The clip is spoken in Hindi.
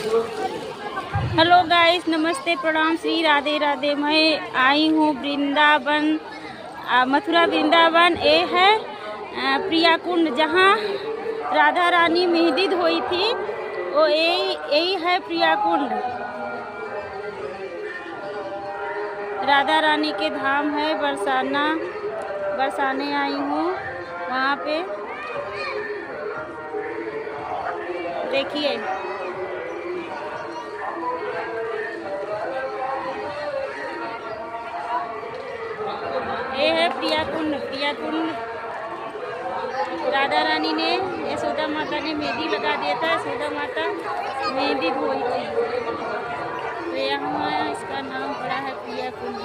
हेलो गाइस, नमस्ते, प्रणाम, श्री राधे राधे। मैं आई हूँ वृंदावन, मथुरा वृंदावन। ये है प्रिया कुंड, जहाँ राधा रानी मेहंदी हुई थी। वो यही है प्रिया कुंड। राधा रानी के धाम है। बरसाने आई हूँ वहाँ पे। देखिए, ये है प्रिया कुंड। राधा रानी ने, यशोदा माता ने मेहंदी लगा दिया था। यशोदा माता मेहंदी धोई थी, तो यहाँ इसका नाम पड़ा है प्रिया कुंड।